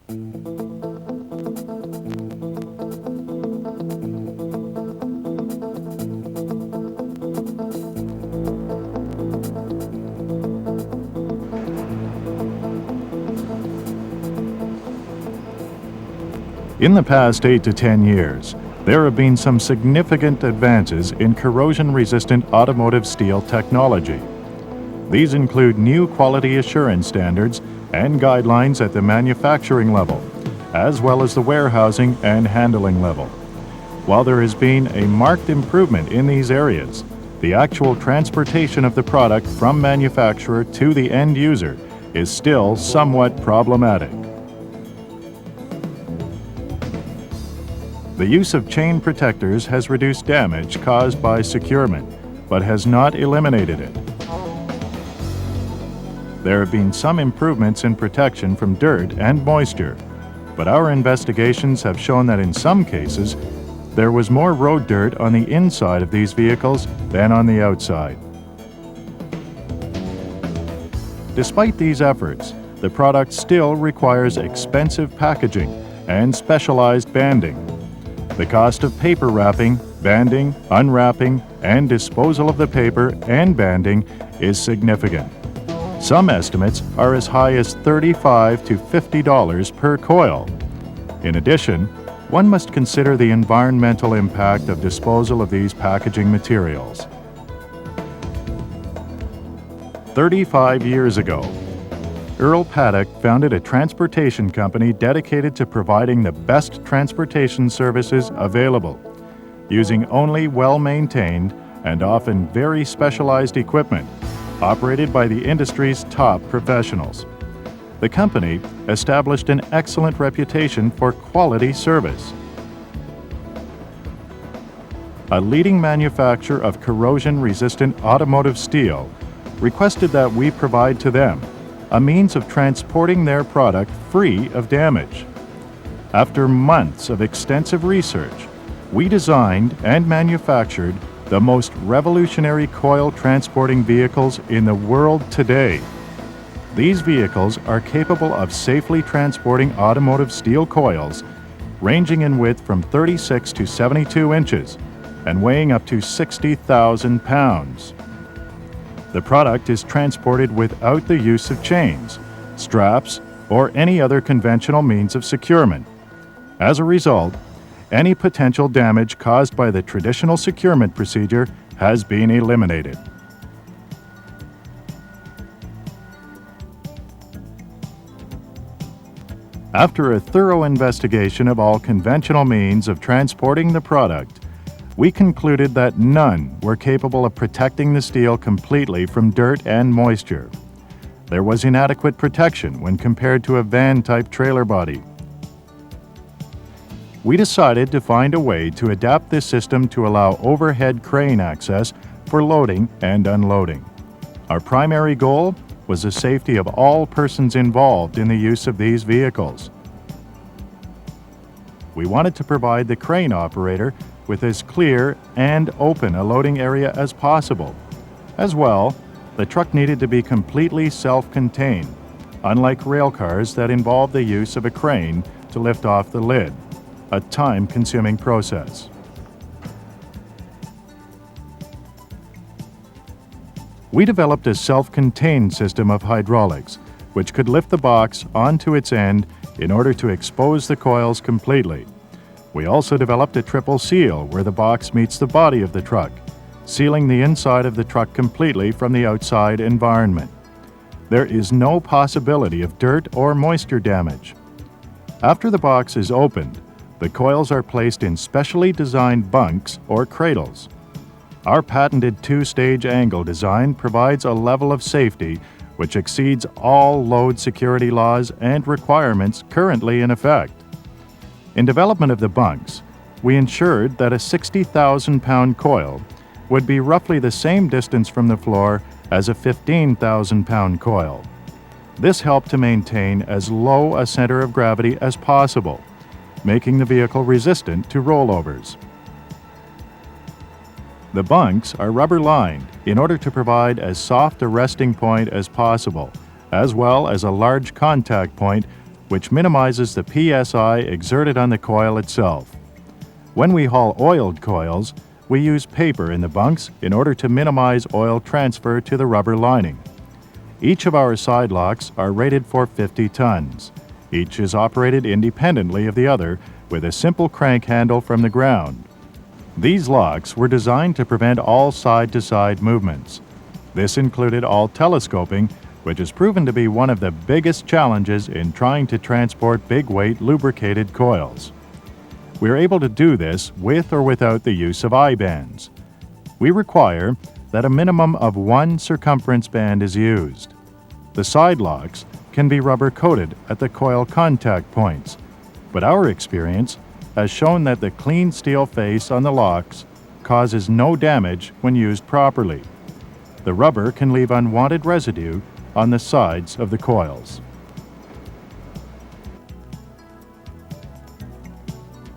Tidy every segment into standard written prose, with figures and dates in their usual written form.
In the past 8 to 10 years, there have been some significant advances in corrosion-resistant automotive steel technology. These include new quality assurance standards and guidelines at the manufacturing level, as well as the warehousing and handling level. While there has been a marked improvement in these areas, the actual transportation of the product from manufacturer to the end user is still somewhat problematic. The use of chain protectors has reduced damage caused by securement, but has not eliminated it. There have been some improvements in protection from dirt and moisture, but our investigations have shown that in some cases, there was more road dirt on the inside of these vehicles than on the outside. Despite these efforts, the product still requires expensive packaging and specialized banding. The cost of paper wrapping, banding, unwrapping, and disposal of the paper and banding is significant. Some estimates are as high as $35 to $50 per coil. In addition, one must consider the environmental impact of disposal of these packaging materials. 35 years ago, Earl Paddock founded a transportation company dedicated to providing the best transportation services available, using only well-maintained and often very specialized equipment, operated by the industry's top professionals. The company established an excellent reputation for quality service. A leading manufacturer of corrosion-resistant automotive steel requested that we provide to them a means of transporting their product free of damage. After months of extensive research, we designed and manufactured the most revolutionary coil transporting vehicles in the world today. These vehicles are capable of safely transporting automotive steel coils ranging in width from 36 to 72 inches and weighing up to 60,000 pounds. The product is transported without the use of chains, straps, or any other conventional means of securement. As a result, any potential damage caused by the traditional securement procedure has been eliminated. After a thorough investigation of all conventional means of transporting the product, we concluded that none were capable of protecting the steel completely from dirt and moisture. There was inadequate protection when compared to a van-type trailer body. We decided to find a way to adapt this system to allow overhead crane access for loading and unloading. Our primary goal was the safety of all persons involved in the use of these vehicles. We wanted to provide the crane operator with as clear and open a loading area as possible. As well, the truck needed to be completely self-contained, unlike rail cars that involve the use of a crane to lift off the lid, a time-consuming process. We developed a self-contained system of hydraulics, which could lift the box onto its end in order to expose the coils completely. We also developed a triple seal where the box meets the body of the truck, sealing the inside of the truck completely from the outside environment. There is no possibility of dirt or moisture damage. After the box is opened, the coils are placed in specially designed bunks or cradles. Our patented two-stage angle design provides a level of safety which exceeds all load security laws and requirements currently in effect. In development of the bunks, we ensured that a 60,000-pound coil would be roughly the same distance from the floor as a 15,000-pound coil. This helped to maintain as low a center of gravity as possible, making the vehicle resistant to rollovers. The bunks are rubber-lined in order to provide as soft a resting point as possible, as well as a large contact point which minimizes the PSI exerted on the coil itself. When we haul oiled coils, we use paper in the bunks in order to minimize oil transfer to the rubber lining. Each of our side locks are rated for 50 tons. Each is operated independently of the other with a simple crank handle from the ground. These locks were designed to prevent all side-to-side movements. This included all telescoping, which has proven to be one of the biggest challenges in trying to transport big-weight lubricated coils. We are able to do this with or without the use of I-bands. We require that a minimum of one circumference band is used. The side locks can be rubber-coated at the coil contact points, but our experience has shown that the clean steel face on the locks causes no damage when used properly. The rubber can leave unwanted residue on the sides of the coils.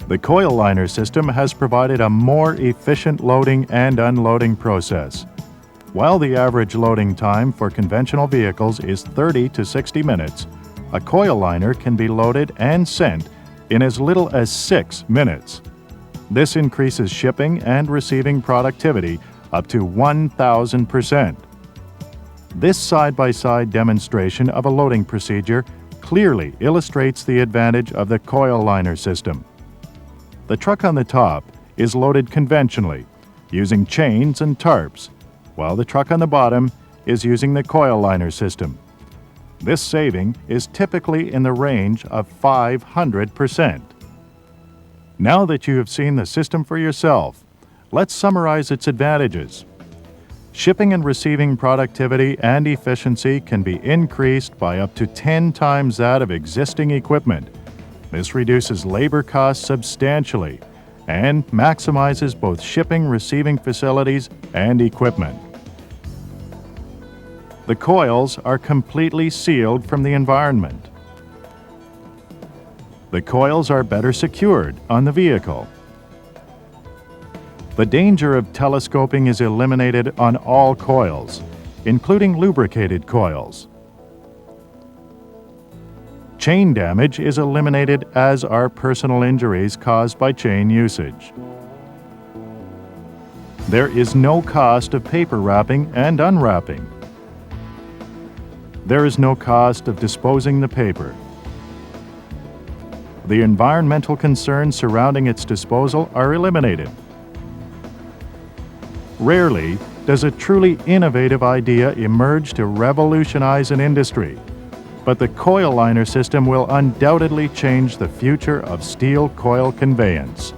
The coil liner system has provided a more efficient loading and unloading process. While the average loading time for conventional vehicles is 30 to 60 minutes, a coil liner can be loaded and sent in as little as 6 minutes. This increases shipping and receiving productivity up to 1,000%. This side-by-side demonstration of a loading procedure clearly illustrates the advantage of the coil liner system. The truck on the top is loaded conventionally, using chains and tarps, while the truck on the bottom is using the coil liner system. This saving is typically in the range of 500%. Now that you have seen the system for yourself, let's summarize its advantages. Shipping and receiving productivity and efficiency can be increased by up to 10 times that of existing equipment. This reduces labor costs substantially and maximizes both shipping, receiving facilities, and equipment. The coils are completely sealed from the environment. The coils are better secured on the vehicle. The danger of telescoping is eliminated on all coils, including lubricated coils. Chain damage is eliminated, as are personal injuries caused by chain usage. There is no cost of paper wrapping and unwrapping. There is no cost of disposing the paper. The environmental concerns surrounding its disposal are eliminated. Rarely does a truly innovative idea emerge to revolutionize an industry, but the coil liner system will undoubtedly change the future of steel coil conveyance.